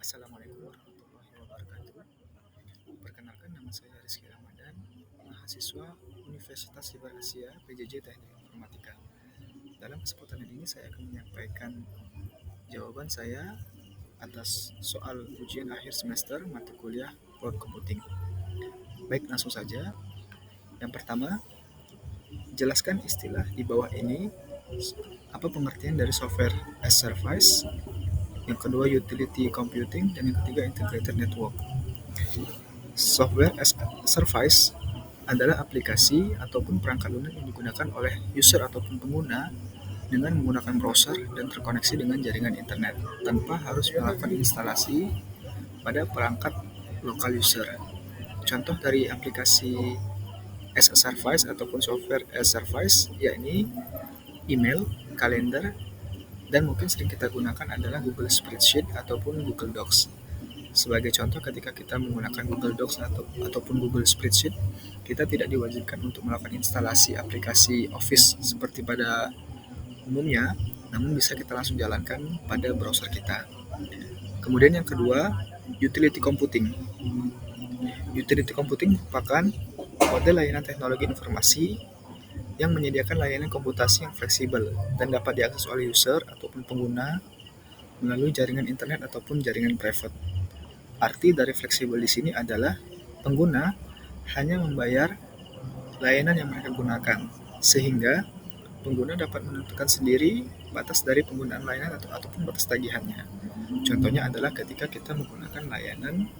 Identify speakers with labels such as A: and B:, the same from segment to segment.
A: Assalamualaikum warahmatullahi wabarakatuh. Perkenalkan, nama saya Rizky Ramadan, mahasiswa Universitas Siber Asia PJJ Teknik Informatika. Dalam kesempatan ini saya akan menyampaikan jawaban saya atas soal ujian akhir semester mata kuliah Cloud Computing. Baik, langsung saja. Yang pertama, jelaskan istilah di bawah ini. Apa pengertian dari software as service? Yang kedua, utility computing, dan yang ketiga, integrated network. Software as a service adalah aplikasi ataupun perangkat lunak yang digunakan oleh user ataupun pengguna dengan menggunakan browser dan terkoneksi dengan jaringan internet tanpa harus melakukan instalasi pada perangkat lokal user. Contoh dari aplikasi as a service ataupun software as a service yakni email, kalender, dan mungkin sering kita gunakan adalah Google Spreadsheet ataupun Google Docs. Sebagai contoh, ketika kita menggunakan Google Docs ataupun Google Spreadsheet, kita tidak diwajibkan untuk melakukan instalasi aplikasi Office seperti pada umumnya, namun bisa kita langsung jalankan pada browser kita. Kemudian yang kedua, utility computing. Utility computing merupakan model layanan teknologi informasi yang menyediakan layanan komputasi yang fleksibel dan dapat diakses oleh user ataupun pengguna melalui jaringan internet ataupun jaringan private. Arti dari fleksibel di sini adalah pengguna hanya membayar layanan yang mereka gunakan, sehingga pengguna dapat menentukan sendiri batas dari penggunaan layanan ataupun batas tagihannya. Contohnya adalah ketika kita menggunakan layanan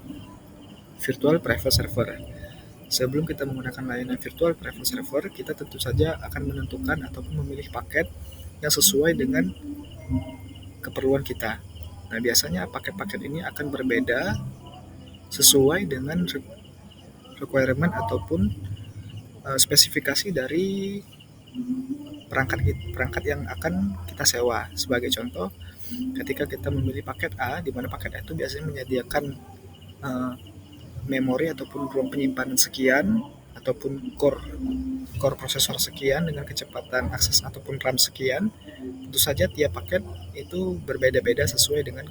A: virtual private server. Sebelum kita menggunakan layanan virtual private server, kita tentu saja akan menentukan ataupun memilih paket yang sesuai dengan keperluan kita. Nah, biasanya paket-paket ini akan berbeda sesuai dengan requirement ataupun spesifikasi dari perangkat yang akan kita sewa. Sebagai contoh, ketika kita memilih paket A, di mana paket A itu biasanya menyediakan memori ataupun ruang penyimpanan sekian ataupun core prosesor sekian dengan kecepatan akses ataupun RAM sekian. Tentu saja tiap paket itu berbeda-beda sesuai dengan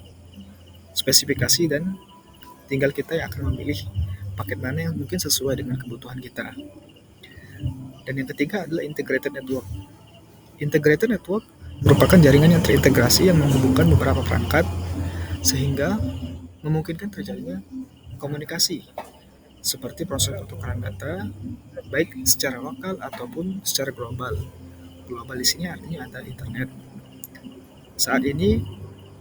A: spesifikasi dan tinggal kita yang akan memilih paket mana yang mungkin sesuai dengan kebutuhan kita. Dan yang ketiga adalah integrated network. Integrated network merupakan jaringan yang terintegrasi yang menghubungkan beberapa perangkat sehingga memungkinkan terjadinya komunikasi seperti proses pertukaran data baik secara lokal ataupun secara global. Global di sini artinya ada internet. Saat ini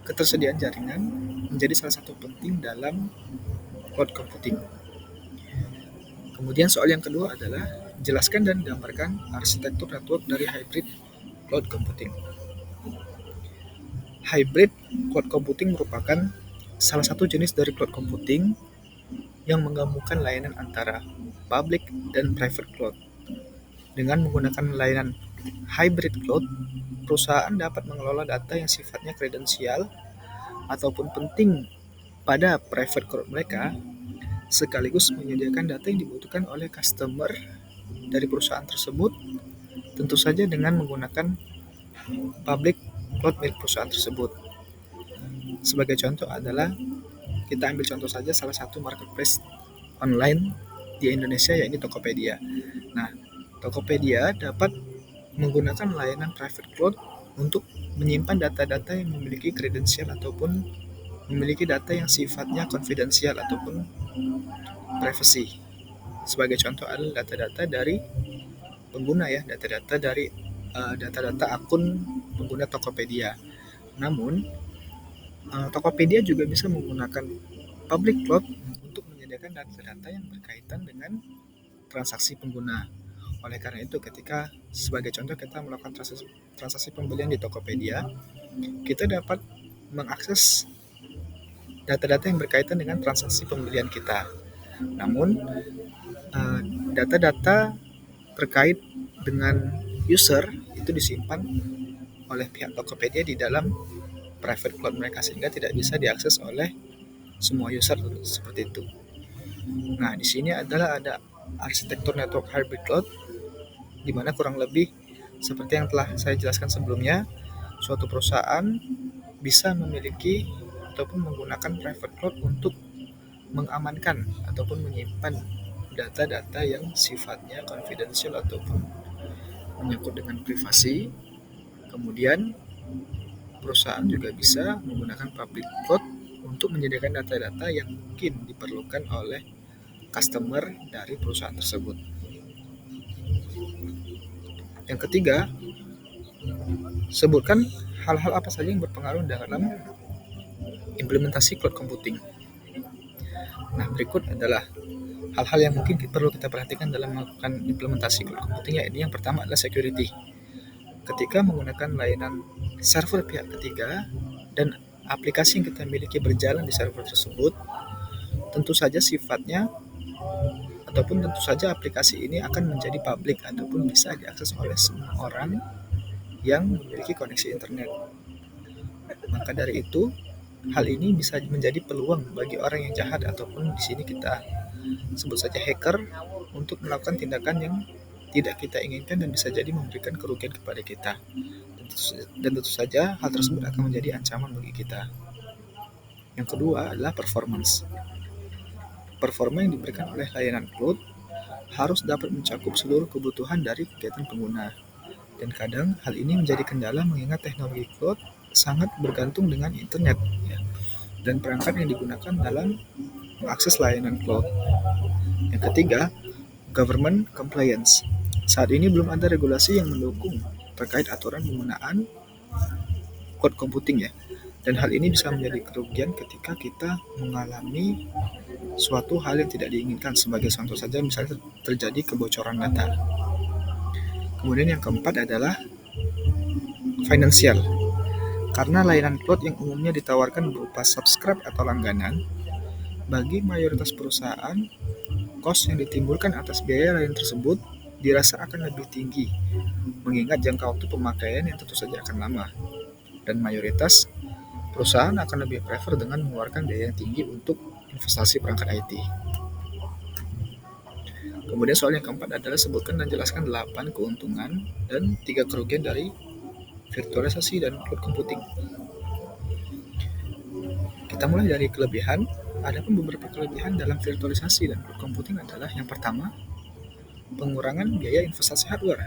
A: ketersediaan jaringan menjadi salah satu penting dalam cloud computing. Kemudian soal yang kedua adalah jelaskan dan gambarkan arsitektur network dari hybrid cloud computing. Hybrid cloud computing merupakan salah satu jenis dari cloud computing yang menggabungkan layanan antara public dan private cloud. Dengan menggunakan layanan hybrid cloud, perusahaan dapat mengelola data yang sifatnya kredensial ataupun penting pada private cloud mereka, sekaligus menyediakan data yang dibutuhkan oleh customer dari perusahaan tersebut, tentu saja dengan menggunakan public cloud milik perusahaan tersebut. Sebagai contoh adalah, kita ambil contoh saja salah satu marketplace online di Indonesia, yaitu Tokopedia. Nah, Tokopedia dapat menggunakan layanan private cloud untuk menyimpan data-data yang memiliki kredensial ataupun memiliki data yang sifatnya konfidensial ataupun privacy. Sebagai contoh adalah data-data dari pengguna ya, data-data dari data-data akun pengguna Tokopedia. Namun, Tokopedia juga bisa menggunakan public cloud untuk menyediakan data-data yang berkaitan dengan transaksi pengguna. Oleh karena itu, ketika sebagai contoh kita melakukan transaksi pembelian di Tokopedia, kita dapat mengakses data-data yang berkaitan dengan transaksi pembelian kita. Namun, data-data terkait dengan user itu disimpan oleh pihak Tokopedia di dalam private cloud mereka, sehingga tidak bisa diakses oleh semua user seperti itu. Nah, di sini adalah ada arsitektur network hybrid cloud, di mana kurang lebih seperti yang telah saya jelaskan sebelumnya, suatu perusahaan bisa memiliki ataupun menggunakan private cloud untuk mengamankan ataupun menyimpan data-data yang sifatnya confidential ataupun menyangkut dengan privasi. Kemudian perusahaan juga bisa menggunakan public cloud untuk menyediakan data-data yang mungkin diperlukan oleh customer dari perusahaan tersebut. Yang ketiga, sebutkan hal-hal apa saja yang berpengaruh dalam implementasi cloud computing. Nah, berikut adalah hal-hal yang mungkin perlu kita perhatikan dalam melakukan implementasi cloud computing. Ini yang pertama adalah security. Ketika menggunakan layanan server pihak ketiga dan aplikasi yang kita miliki berjalan di server tersebut, tentu saja sifatnya ataupun tentu saja aplikasi ini akan menjadi public ataupun bisa diakses oleh semua orang yang memiliki koneksi internet. Maka dari itu, hal ini bisa menjadi peluang bagi orang yang jahat ataupun di sini kita sebut saja hacker untuk melakukan tindakan yang tidak kita inginkan dan bisa jadi memberikan kerugian kepada kita. Dan tentu saja hal tersebut akan menjadi ancaman bagi kita. Yang kedua adalah performance. Performa yang diberikan oleh layanan cloud harus dapat mencakup seluruh kebutuhan dari kegiatan pengguna. Dan kadang hal ini menjadi kendala mengingat teknologi cloud sangat bergantung dengan internet ya, dan perangkat yang digunakan dalam mengakses layanan cloud. Yang ketiga, government compliance. Saat ini belum ada regulasi yang mendukung terkait aturan penggunaan cloud computing ya. Dan hal ini bisa menjadi kerugian ketika kita mengalami suatu hal yang tidak diinginkan. Sebagai contoh saja misalnya terjadi kebocoran data. Kemudian yang keempat adalah financial. Karena layanan cloud yang umumnya ditawarkan berupa subscribe atau langganan, bagi mayoritas perusahaan, kos yang ditimbulkan atas biaya layanan tersebut dirasa akan lebih tinggi, mengingat jangka waktu pemakaian yang tentu saja akan lama. Dan mayoritas perusahaan akan lebih prefer dengan mengeluarkan biaya yang tinggi untuk investasi perangkat IT. Kemudian soal yang keempat adalah sebutkan dan jelaskan 8 keuntungan dan 3 kerugian dari virtualisasi dan cloud computing. Kita mulai dari kelebihan. Adapun beberapa kelebihan dalam virtualisasi dan cloud computing adalah yang pertama, pengurangan biaya investasi hardware.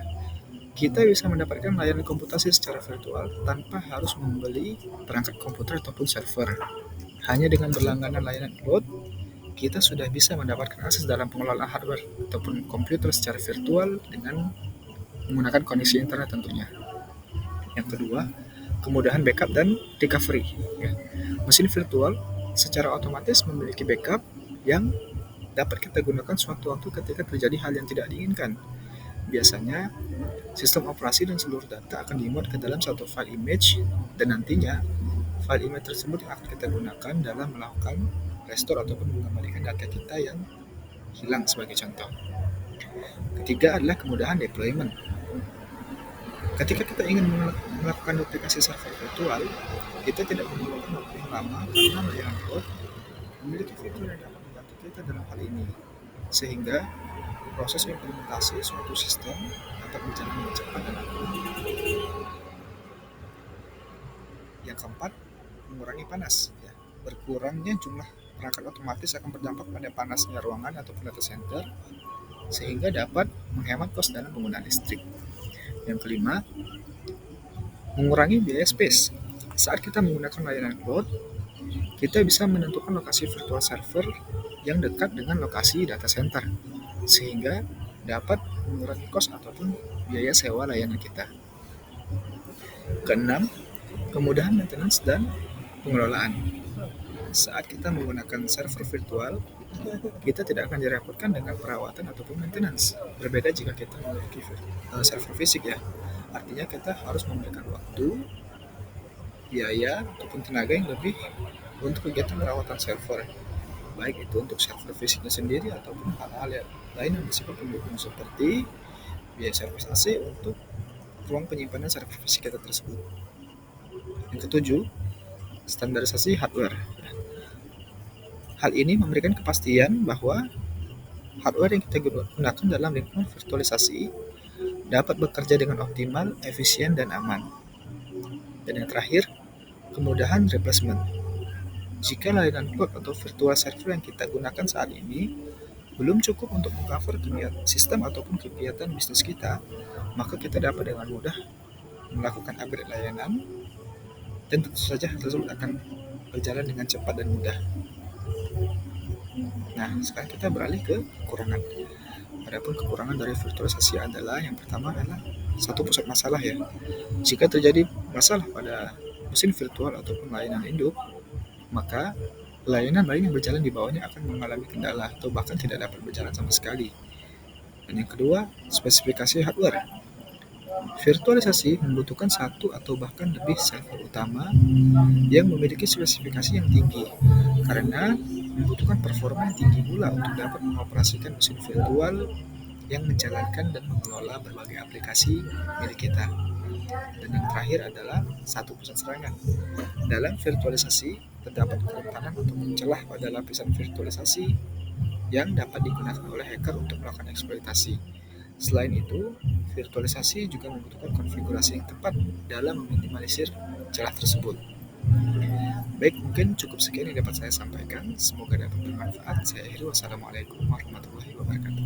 A: Kita bisa mendapatkan layanan komputasi secara virtual tanpa harus membeli perangkat komputer ataupun server. Hanya dengan berlangganan layanan cloud, kita sudah bisa mendapatkan akses dalam pengelolaan hardware ataupun komputer secara virtual dengan menggunakan koneksi internet tentunya. Yang kedua, kemudahan backup dan recovery. Ya. Mesin virtual secara otomatis memiliki backup yang dapat kita gunakan suatu waktu ketika terjadi hal yang tidak diinginkan. Biasanya, sistem operasi dan seluruh data akan dimuat ke dalam satu file image dan nantinya file image tersebut yang akan kita gunakan dalam melakukan restore ataupun mengembalikan data kita yang hilang sebagai contoh. Ketiga adalah kemudahan deployment. Ketika kita ingin melakukan duplikasi server virtual, kita tidak memerlukan waktu yang lama karena layanan cloud memiliki fitur yang dapat membantu kita dalam hal ini, sehingga proses implementasi suatu sistem dapat berjalan dengan cepat dan akurat. Yang keempat, mengurangi panas. Ya. Berkurangnya jumlah perangkat otomatis akan berdampak pada panasnya ruangan ataupun data center, sehingga dapat menghemat kos dalam penggunaan listrik. Yang kelima, mengurangi biaya space. Saat kita menggunakan layanan cloud, kita bisa menentukan lokasi virtual server yang dekat dengan lokasi data center, sehingga dapat mengurangi kos ataupun biaya sewa layanan kita. Keenam, kemudahan maintenance dan pengelolaan. Saat kita menggunakan server virtual, kita tidak akan direpotkan dengan perawatan ataupun maintenance. Berbeda jika kita memiliki server fisik ya. Artinya kita harus memberikan waktu, biaya, ataupun tenaga yang lebih untuk kegiatan perawatan server. Baik itu untuk server fisiknya sendiri ataupun hal-hal lain yang bersifat pendukung seperti biaya servis AC untuk ruang penyimpanan server fisik kita tersebut. Yang ketujuh, standarisasi hardware. Hal ini memberikan kepastian bahwa hardware yang kita gunakan dalam lingkungan virtualisasi dapat bekerja dengan optimal, efisien, dan aman. Dan yang terakhir, kemudahan replacement. Jika layanan cloud atau virtual server yang kita gunakan saat ini belum cukup untuk mengcover sistem ataupun kegiatan bisnis kita, maka kita dapat dengan mudah melakukan upgrade layanan dan tentu saja hal tersebut akan berjalan dengan cepat dan mudah. Nah, sekarang kita beralih ke kekurangan. Adapun kekurangan dari virtualisasi adalah yang pertama adalah satu pusat masalah ya. Jika terjadi masalah pada mesin virtual ataupun layanan induk, maka layanan lain yang berjalan di bawahnya akan mengalami kendala atau bahkan tidak dapat berjalan sama sekali. Dan yang kedua, spesifikasi hardware. Virtualisasi membutuhkan satu atau bahkan lebih server utama yang memiliki spesifikasi yang tinggi karena membutuhkan performa yang tinggi pula untuk dapat mengoperasikan mesin virtual yang menjalankan dan mengelola berbagai aplikasi milik kita. Dan yang terakhir adalah satu pusat serangan. Dalam virtualisasi, terdapat kerentanan atau celah pada lapisan virtualisasi yang dapat digunakan oleh hacker untuk melakukan eksploitasi. Selain itu, virtualisasi juga membutuhkan konfigurasi yang tepat dalam meminimalisir celah tersebut. Baik, mungkin cukup sekian yang dapat saya sampaikan. Semoga dapat bermanfaat. Saya akhiri. Wassalamualaikum warahmatullahi wabarakatuh.